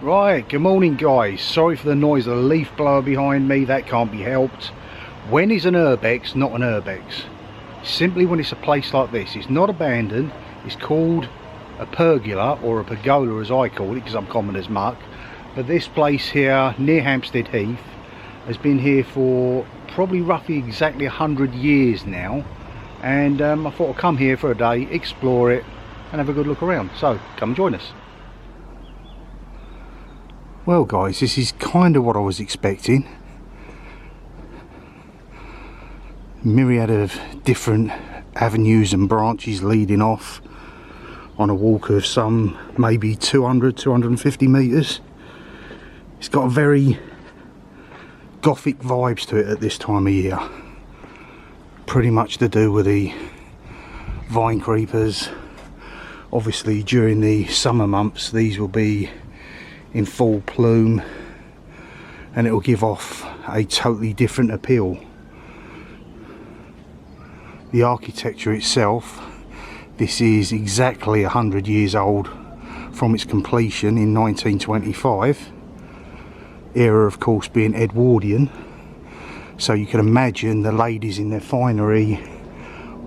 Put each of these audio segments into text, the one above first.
Right, good morning guys. Sorry for the noise of the leaf blower behind me, that can't be helped. When is an urbex not an urbex? Simply when it's a place like this. It's not abandoned, it's called a pergola, or a pergola as I call it because I'm common as muck. But this place here near Hampstead Heath has been here for probably roughly exactly 100 years now. And I thought I'd come here for a day, explore it and have a good look around. So come join us. Well guys, this is kind of what I was expecting. Myriad of different avenues and branches leading off on a walk of some maybe 250 metres. It's got a very gothic vibes to it at this time of year. Pretty much to do with the vine creepers. Obviously during the summer months these will be in full plume and it will give off a totally different appeal. The architecture itself, this is exactly 100 years old from its completion in 1925. Era of course being Edwardian, so you can imagine the ladies in their finery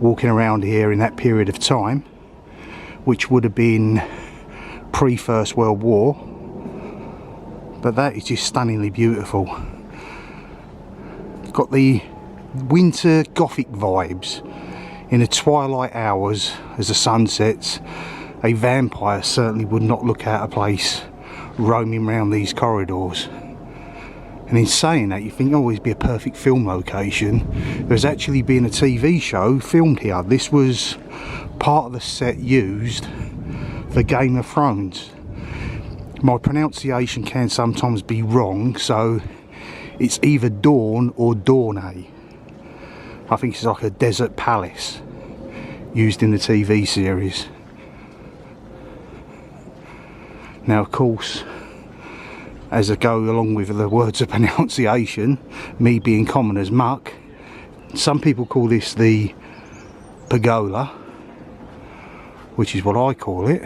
walking around here in that period of time, which would have been pre-First World War. But that is just stunningly beautiful. Got the winter gothic vibes. In the twilight hours as the sun sets, a vampire certainly would not look out of place roaming around these corridors. And in saying that, you think, oh, it'd be a perfect film location. There's actually been a TV show filmed here. This was part of the set used for Game of Thrones. My pronunciation can sometimes be wrong, so it's either Dawn or Dornay. I think it's like a desert palace used in the TV series. Now of course, as I go along with the words of pronunciation, me being common as muck, some people call this the pergola, which is what I call it.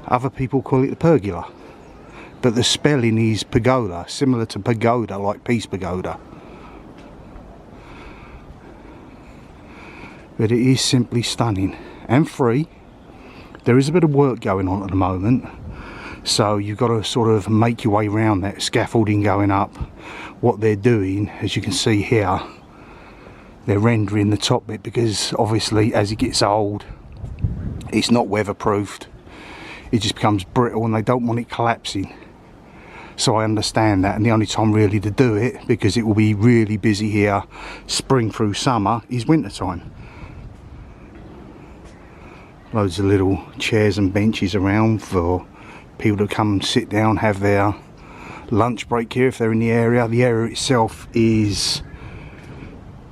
Other people call it the pergola, but the spelling is pergola, similar to pagoda, like Peace Pagoda. But it is simply stunning and free. There is a bit of work going on at the moment, so you've got to sort of make your way around that scaffolding going up. What they're doing, as you can see here, they're rendering the top bit because obviously as it gets old, it's not weatherproofed. It just becomes brittle and they don't want it collapsing. So I understand that, and the only time really to do it, because it will be really busy here spring through summer, is winter time. Loads of little chairs and benches around for people to come and sit down, have their lunch break here if they're in the area. The area itself is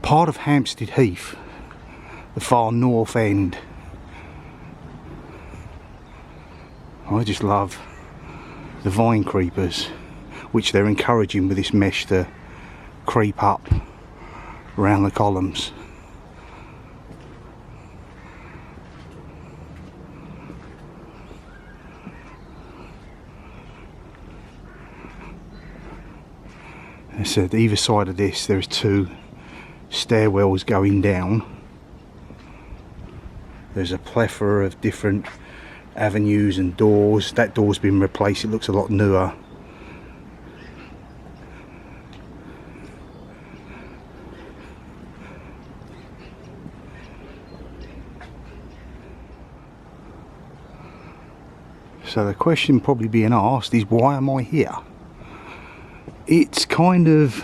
part of Hampstead Heath, the far north end. I just love the vine creepers, which they're encouraging with this mesh to creep up around the columns. As I said, either side of this there's two stairwells going down. There's a plethora of different avenues and doors. That door's been replaced, it looks a lot newer. So the question probably being asked is, why am I here? It's kind of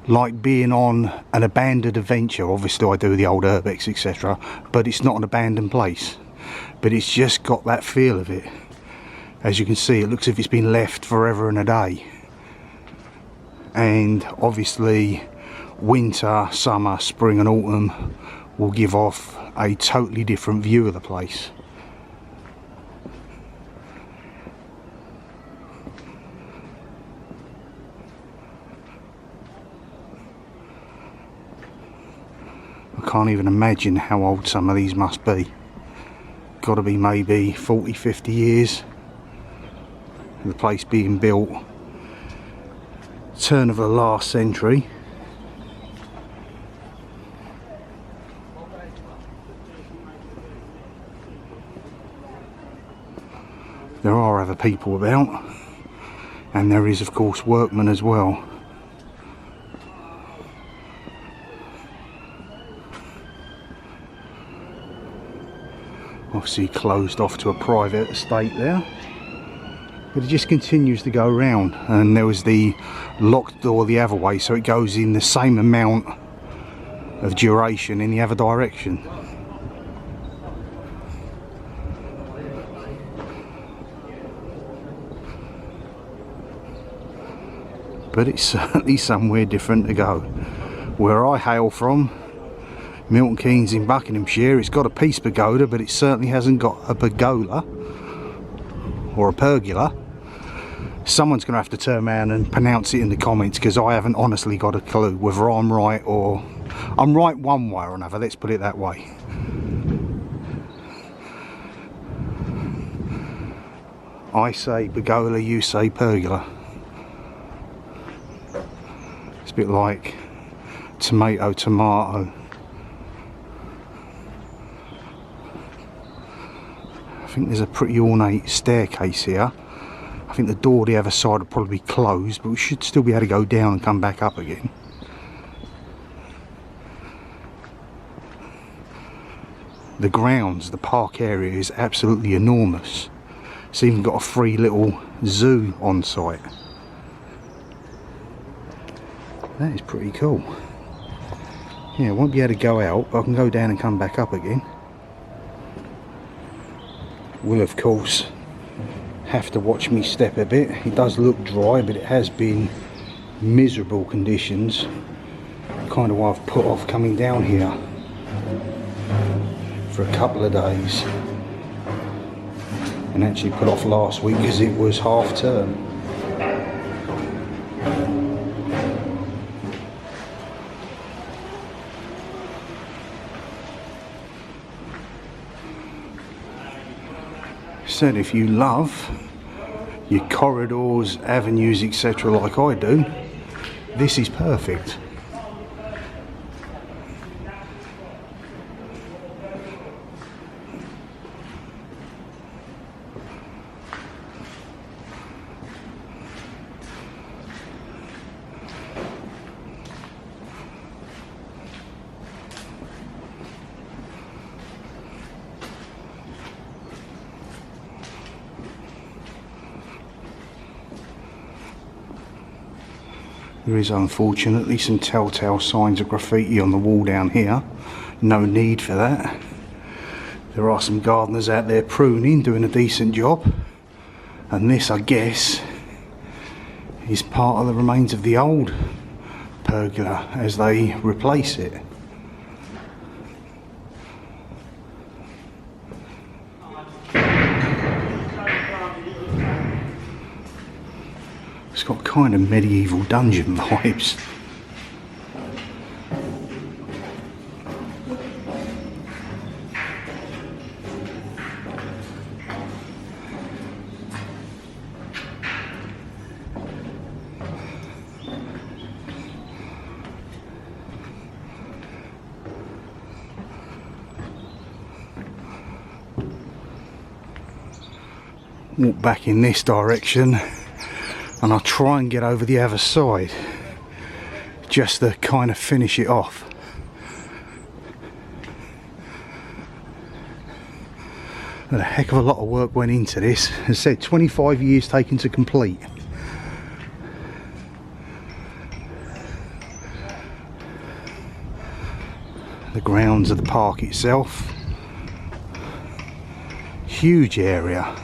like being on an abandoned adventure. Obviously I do the old urbex etc, but it's not an abandoned place. But it's just got that feel of it. As you can see, it looks as if it's been left forever and a day. And obviously winter, summer, spring and autumn will give off a totally different view of the place. I can't even imagine how old some of these must be. Got to be maybe 40-50 years. The place being built turn of the last century. There are other people about, and there is of course workmen as well. Obviously closed off to a private estate there, but it just continues to go around, and there was the locked door the other way, so it goes in the same amount of duration in the other direction. But it's certainly somewhere different to go. Where I hail from, Milton Keynes in Buckinghamshire, it's got a peace pagoda, but it certainly hasn't got a pergola or a pergola. Someone's going to have to turn around and pronounce it in the comments, because I haven't honestly got a clue whether I'm right, or I'm right one way or another, let's put it that way. I say pergola, you say pergola. It's a bit like tomato, tomato. I think there's a pretty ornate staircase here. I think the door the other side will probably be closed, but we should still be able to go down and come back up again. The grounds, the park area is absolutely enormous. It's even got a free little zoo on site. That is pretty cool. Yeah, I won't be able to go out, but I can go down and come back up again. Will of course have to watch me step a bit. It does look dry, but it has been miserable conditions. Kind of why I've put off coming down here for a couple of days, and actually put off last week because it was half term. Said if you love your corridors, avenues, etc. like I do, this is perfect. There is unfortunately some telltale signs of graffiti on the wall down here. No need for that. There are some gardeners out there pruning, doing a decent job. And this, I guess, is part of the remains of the old pergola as they replace it. It's got kind of medieval dungeon vibes. Walk back in this direction, and I'll try and get over the other side just to kind of finish it off. And a heck of a lot of work went into this. As I said, 25 years taken to complete. The grounds of the park itself, huge area.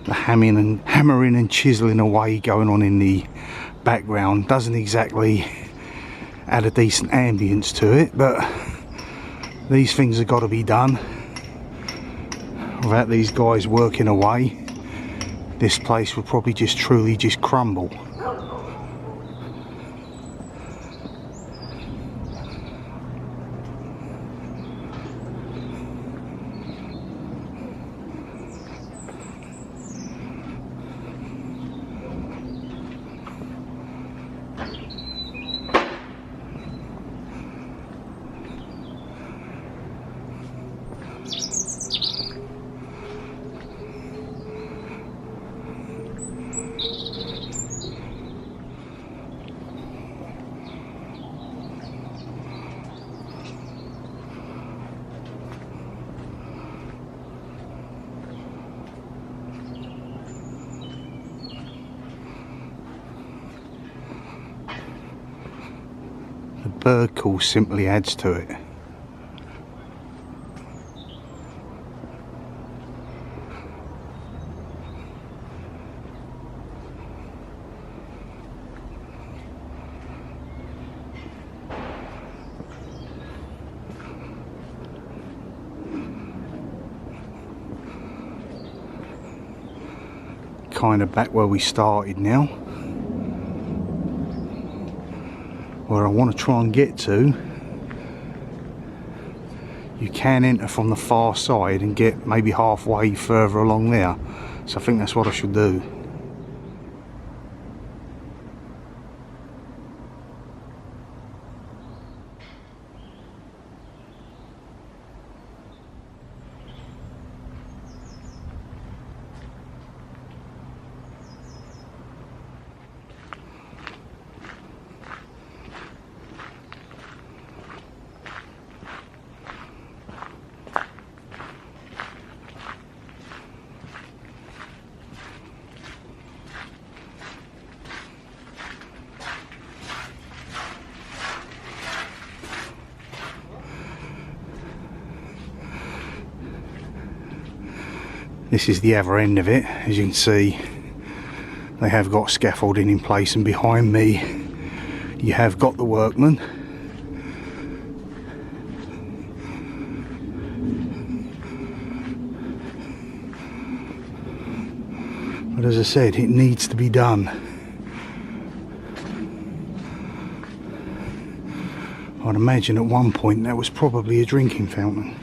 The hammering and chiseling away going on in the background doesn't exactly add a decent ambience to it, but these things have got to be done. Without these guys working away, this place would probably just truly just crumble. The bird call simply adds to it. Kind of back where we started now, where I want to try and get to. You can enter from the far side and get maybe halfway further along there, so I think that's what I should do. This is the other end of it. As you can see, they have got scaffolding in place, and behind me you have got the workmen. But as I said, it needs to be done. I'd imagine at one point that was probably a drinking fountain.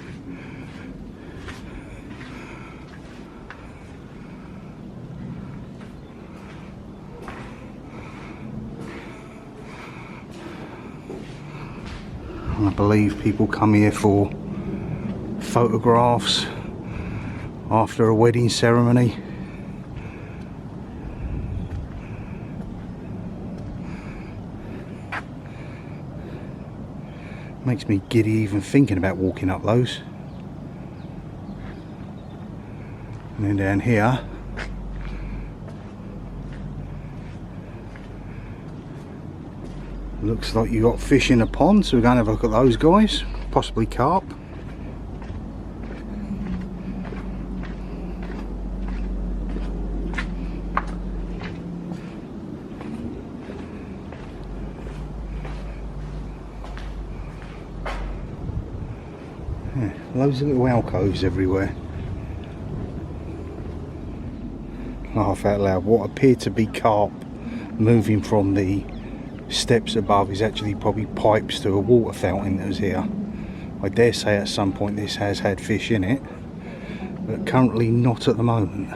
I believe people come here for photographs after a wedding ceremony. Makes me giddy even thinking about walking up those. And then down here, looks like you got fish in a pond, so we're going to have a look at those guys, possibly carp. Yeah, loads of little alcoves everywhere. Laugh out loud, what appear to be carp moving from the steps above is actually probably pipes to a water fountain that was here. I dare say at some point this has had fish in it, but currently not at the moment.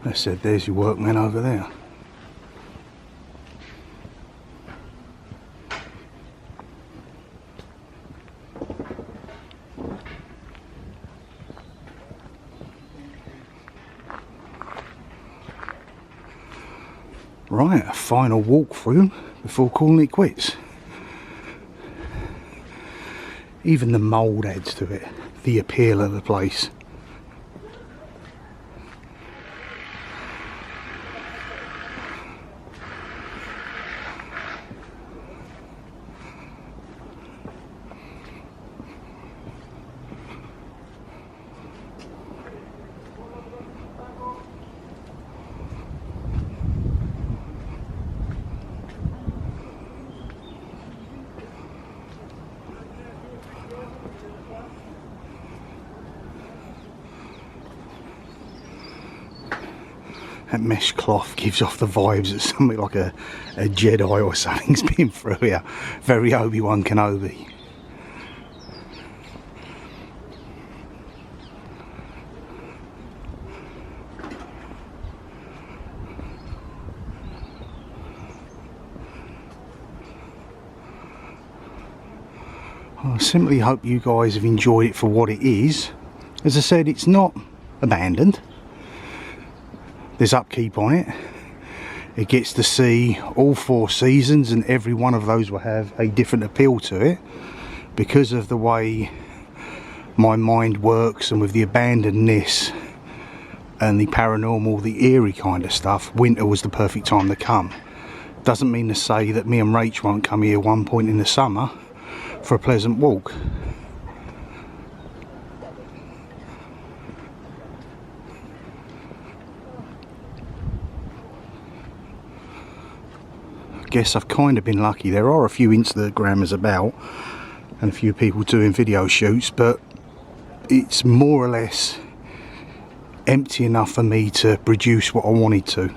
I said, there's your workmen over there. Right, a final walkthrough before calling it quits. Even the mould adds to it, the appeal of the place. That mesh cloth gives off the vibes that something like a Jedi or something's been through here. Very Obi-Wan Kenobi. I simply hope you guys have enjoyed it for what it is. As I said, it's not abandoned. There's upkeep on it. It gets to see all 4 seasons, and every one of those will have a different appeal to it because of the way my mind works, and with the abandonedness and the paranormal, the eerie kind of stuff, winter was the perfect time to come. Doesn't mean to say that me and Rach won't come here one point in the summer for a pleasant walk. I guess I've kind of been lucky. There are a few Instagrammers about and a few people doing video shoots, but it's more or less empty enough for me to produce what I wanted to.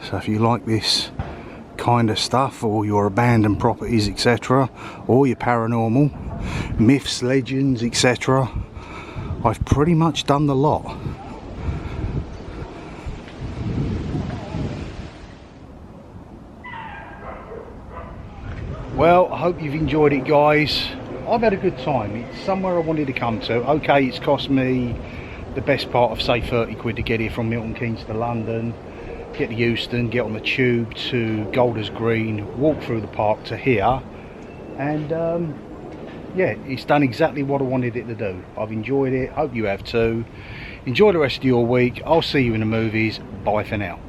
So if you like this kind of stuff, or your abandoned properties, etc., or your paranormal, myths, legends, etc., I've pretty much done the lot. Well, I hope you've enjoyed it, guys. I've had a good time. It's somewhere I wanted to come to. Okay, it's cost me the best part of, say, 30 quid to get here from Milton Keynes to London, get to Euston, get on the tube to Golders Green, walk through the park to here, and yeah, it's done exactly what I wanted it to do. I've enjoyed it. Hope you have too. Enjoy the rest of your week. I'll see you in the movies. Bye for now.